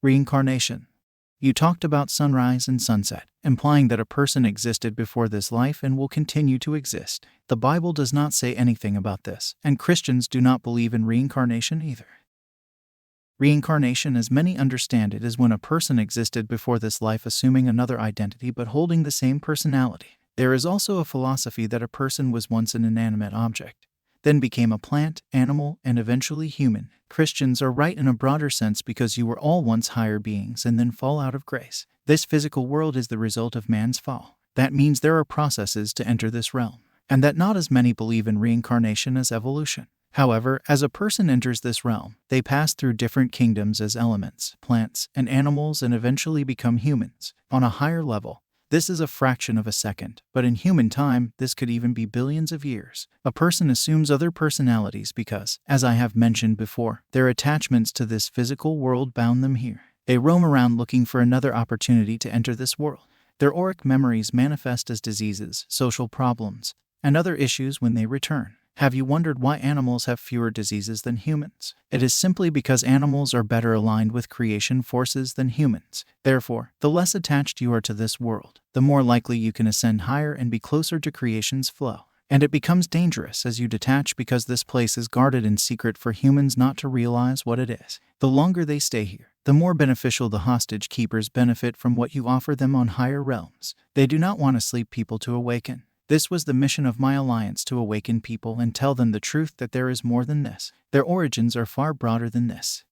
Reincarnation. You talked about sunrise and sunset, implying that a person existed before this life and will continue to exist. The Bible does not say anything about this, and Christians do not believe in reincarnation either. Reincarnation, as many understand it, is when a person existed before this life assuming another identity but holding the same personality. There is also a philosophy that a person was once an inanimate object, then became a plant, animal, and eventually human. Christians are right in a broader sense because you were all once higher beings and then fall out of grace. This physical world is the result of man's fall. That means there are processes to enter this realm, and that not as many believe in reincarnation as evolution. However, as a person enters this realm, they pass through different kingdoms as elements, plants, and animals and eventually become humans. On a higher level, this is a fraction of a second, but in human time, this could even be billions of years. A person assumes other personalities because, as I have mentioned before, their attachments to this physical world bound them here. They roam around looking for another opportunity to enter this world. Their auric memories manifest as diseases, social problems, and other issues when they return. Have you wondered why animals have fewer diseases than humans? It is simply because animals are better aligned with creation forces than humans. Therefore, the less attached you are to this world, the more likely you can ascend higher and be closer to creation's flow. And it becomes dangerous as you detach because this place is guarded in secret for humans not to realize what it is. The longer they stay here, the more beneficial the hostage keepers benefit from what you offer them on higher realms. They do not want asleep people to awaken. This was the mission of my alliance, to awaken people and tell them the truth that there is more than this. Their origins are far broader than this.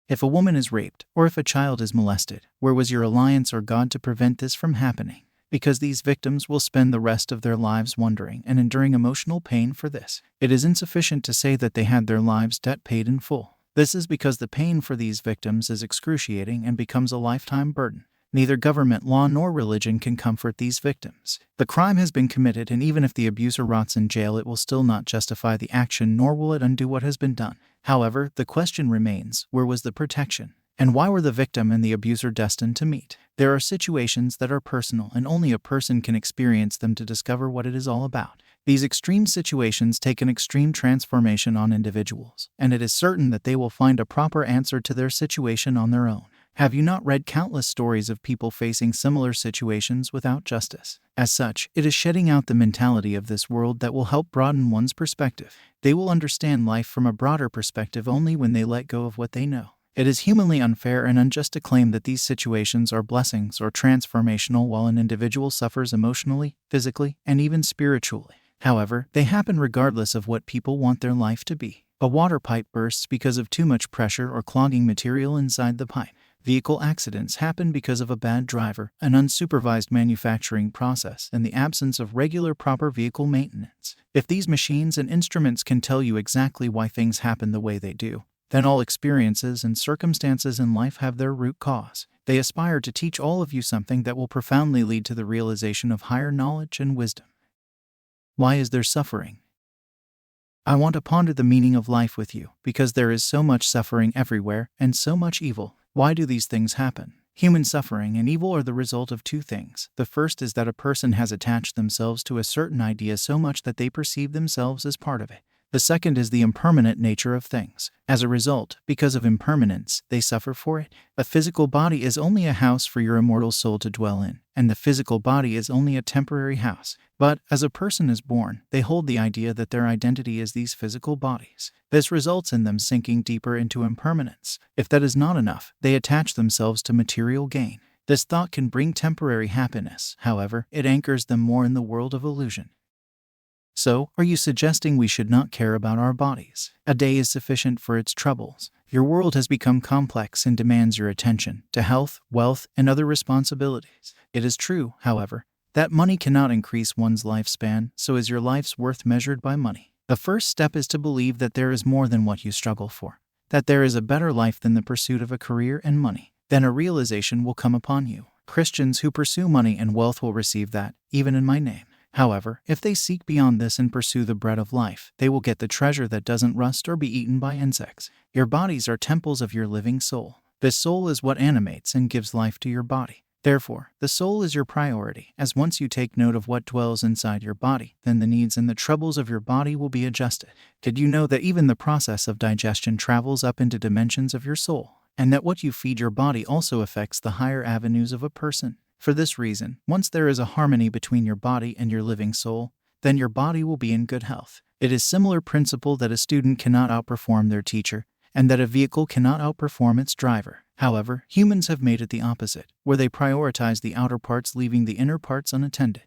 If a woman is raped, or if a child is molested, where was your alliance or God to prevent this from happening? Because these victims will spend the rest of their lives wondering and enduring emotional pain for this. It is insufficient to say that they had their lives debt paid in full. This is because the pain for these victims is excruciating and becomes a lifetime burden. Neither government, law, nor religion can comfort these victims. The crime has been committed, and even if the abuser rots in jail, it will still not justify the action, nor will it undo what has been done. However, the question remains, where was the protection? And why were the victim and the abuser destined to meet? There are situations that are personal, and only a person can experience them to discover what it is all about. These extreme situations take an extreme transformation on individuals, and it is certain that they will find a proper answer to their situation on their own. Have you not read countless stories of people facing similar situations without justice? As such, it is shedding out the mentality of this world that will help broaden one's perspective. They will understand life from a broader perspective only when they let go of what they know. It is humanly unfair and unjust to claim that these situations are blessings or transformational while an individual suffers emotionally, physically, and even spiritually. However, they happen regardless of what people want their life to be. A water pipe bursts because of too much pressure or clogging material inside the pipe. Vehicle accidents happen because of a bad driver, an unsupervised manufacturing process, and the absence of regular proper vehicle maintenance. If these machines and instruments can tell you exactly why things happen the way they do, then all experiences and circumstances in life have their root cause. They aspire to teach all of you something that will profoundly lead to the realization of higher knowledge and wisdom. Why is there suffering? I want to ponder the meaning of life with you, because there is so much suffering everywhere and so much evil. Why do these things happen? Human suffering and evil are the result of two things. The first is that a person has attached themselves to a certain idea so much that they perceive themselves as part of it. The second is the impermanent nature of things. As a result, because of impermanence, they suffer for it. A physical body is only a house for your immortal soul to dwell in, and the physical body is only a temporary house. But, as a person is born, they hold the idea that their identity is these physical bodies. This results in them sinking deeper into impermanence. If that is not enough, they attach themselves to material gain. This thought can bring temporary happiness, however, it anchors them more in the world of illusion. So, are you suggesting we should not care about our bodies? A day is sufficient for its troubles. Your world has become complex and demands your attention to health, wealth, and other responsibilities. It is true, however, that money cannot increase one's lifespan, so is your life's worth measured by money. The first step is to believe that there is more than what you struggle for, that there is a better life than the pursuit of a career and money. Then a realization will come upon you. Christians who pursue money and wealth will receive that, even in my name. However, if they seek beyond this and pursue the bread of life, they will get the treasure that doesn't rust or be eaten by insects. Your bodies are temples of your living soul. This soul is what animates and gives life to your body. Therefore, the soul is your priority, as once you take note of what dwells inside your body, then the needs and the troubles of your body will be adjusted. Did you know that even the process of digestion travels up into dimensions of your soul? and that what you feed your body also affects the higher avenues of a person. For this reason, once there is a harmony between your body and your living soul, then your body will be in good health. It is similar principle that a student cannot outperform their teacher, and that a vehicle cannot outperform its driver. However, humans have made it the opposite, where they prioritize the outer parts, leaving the inner parts unattended.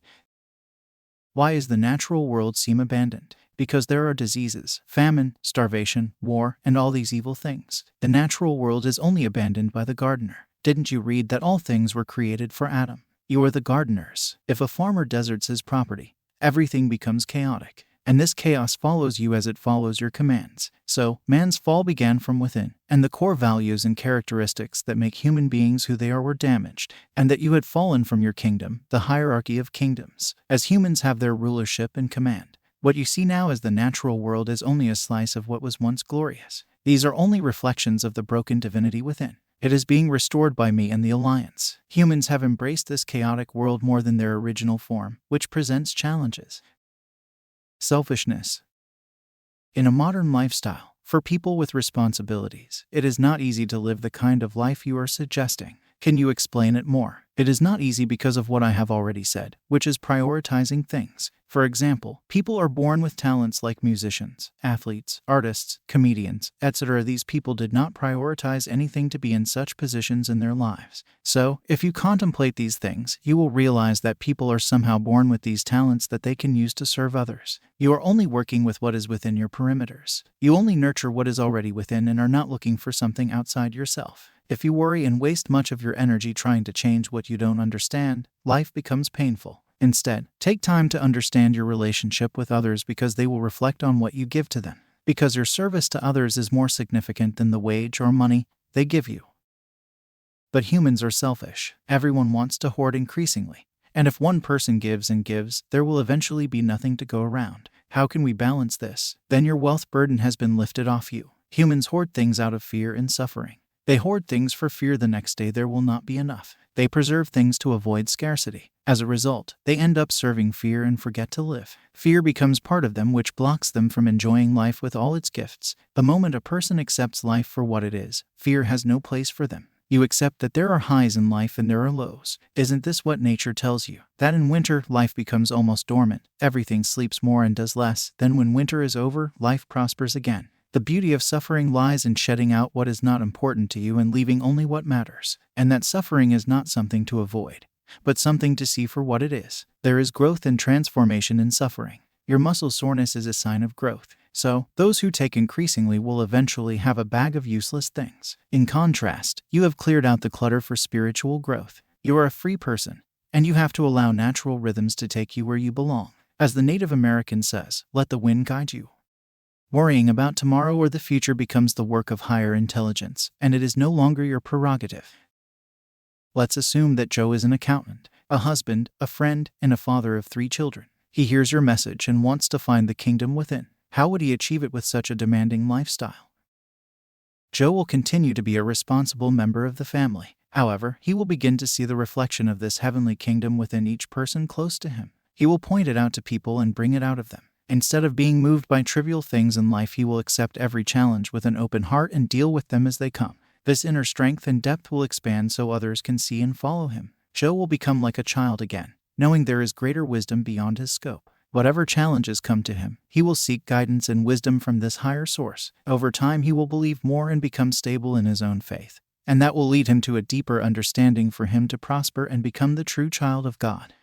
Why is the natural world seem abandoned? Because there are diseases, famine, starvation, war, and all these evil things. The natural world is only abandoned by the gardener. Didn't you read that all things were created for Adam? You are the gardeners. If a farmer deserts his property, everything becomes chaotic, and this chaos follows you as it follows your commands. So, man's fall began from within, and the core values and characteristics that make human beings who they are were damaged, and that you had fallen from your kingdom, the hierarchy of kingdoms, as humans have their rulership and command. What you see now as the natural world is only a slice of what was once glorious. These are only reflections of the broken divinity within. It is being restored by me and the Alliance. Humans have embraced this chaotic world more than their original form, which presents challenges. Selfishness. In a modern lifestyle, for people with responsibilities, it is not easy to live the kind of life you are suggesting. Can you explain it more? It is not easy because of what I have already said, which is prioritizing things. For example, people are born with talents like musicians, athletes, artists, comedians, etc. These people did not prioritize anything to be in such positions in their lives. So, if you contemplate these things, you will realize that people are somehow born with these talents that they can use to serve others. You are only working with what is within your perimeters. You only nurture what is already within and are not looking for something outside yourself. If you worry and waste much of your energy trying to change what you don't understand, life becomes painful. Instead, take time to understand your relationship with others because they will reflect on what you give to them. Because your service to others is more significant than the wage or money they give you. But humans are selfish. Everyone wants to hoard increasingly. And if one person gives and gives, there will eventually be nothing to go around. How can we balance this? Then your wealth burden has been lifted off you. Humans hoard things out of fear and suffering. They hoard things for fear the next day there will not be enough. They preserve things to avoid scarcity. As a result, they end up serving fear and forget to live. Fear becomes part of them, which blocks them from enjoying life with all its gifts. The moment a person accepts life for what it is, fear has no place for them. You accept that there are highs in life and there are lows. Isn't this what nature tells you? That in winter, life becomes almost dormant. Everything sleeps more and does less. Then when winter is over, life prospers again. The beauty of suffering lies in shedding out what is not important to you and leaving only what matters. And that suffering is not something to avoid, but something to see for what it is. There is growth and transformation in suffering. Your muscle soreness is a sign of growth. So, those who take increasingly will eventually have a bag of useless things. In contrast, you have cleared out the clutter for spiritual growth. You are a free person, and you have to allow natural rhythms to take you where you belong. As the Native American says, let the wind guide you. Worrying about tomorrow or the future becomes the work of higher intelligence, and it is no longer your prerogative. Let's assume that Joe is an accountant, a husband, a friend, and a father of 3 children. He hears your message and wants to find the kingdom within. How would he achieve it with such a demanding lifestyle? Joe will continue to be a responsible member of the family. However, he will begin to see the reflection of this heavenly kingdom within each person close to him. He will point it out to people and bring it out of them. Instead of being moved by trivial things in life, he will accept every challenge with an open heart and deal with them as they come. This inner strength and depth will expand so others can see and follow him. Joe will become like a child again, knowing there is greater wisdom beyond his scope. Whatever challenges come to him, he will seek guidance and wisdom from this higher source. Over time, he will believe more and become stable in his own faith, and that will lead him to a deeper understanding for him to prosper and become the true child of God.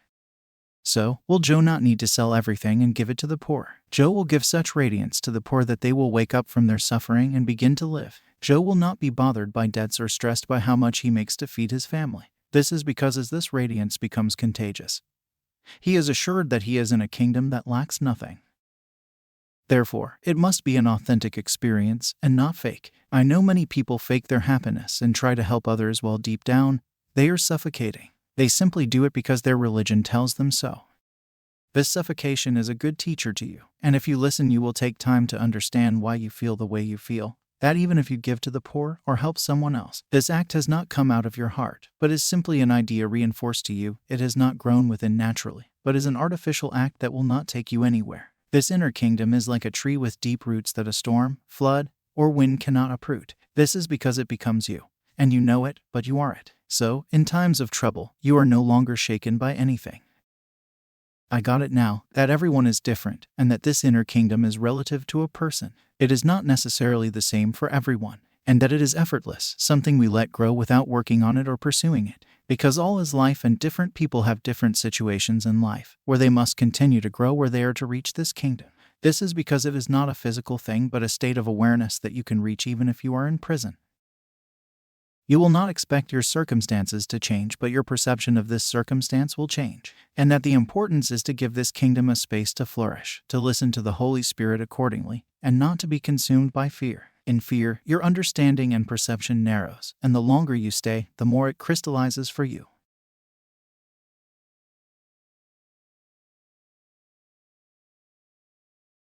So, will Joe not need to sell everything and give it to the poor? Joe will give such radiance to the poor that they will wake up from their suffering and begin to live. Joe will not be bothered by debts or stressed by how much he makes to feed his family. This is because as this radiance becomes contagious, he is assured that he is in a kingdom that lacks nothing. Therefore, it must be an authentic experience and not fake. I know many people fake their happiness and try to help others while deep down, they are suffocating. They simply do it because their religion tells them so. This suffocation is a good teacher to you, and if you listen, you will take time to understand why you feel the way you feel. That even if you give to the poor or help someone else, this act has not come out of your heart, but is simply an idea reinforced to you. It has not grown within naturally, but is an artificial act that will not take you anywhere. This inner kingdom is like a tree with deep roots that a storm, flood, or wind cannot uproot. This is because it becomes you. and you know it, but you are it. So, in times of trouble, you are no longer shaken by anything. I got it now, that everyone is different, and that this inner kingdom is relative to a person. It is not necessarily the same for everyone, and that it is effortless, something we let grow without working on it or pursuing it. Because all is life and different people have different situations in life, where they must continue to grow where they are to reach this kingdom. This is because it is not a physical thing but a state of awareness that you can reach even if you are in prison. You will not expect your circumstances to change, but your perception of this circumstance will change. And that the importance is to give this kingdom a space to flourish, to listen to the Holy Spirit accordingly, and not to be consumed by fear. In fear, your understanding and perception narrows, and the longer you stay, the more it crystallizes for you.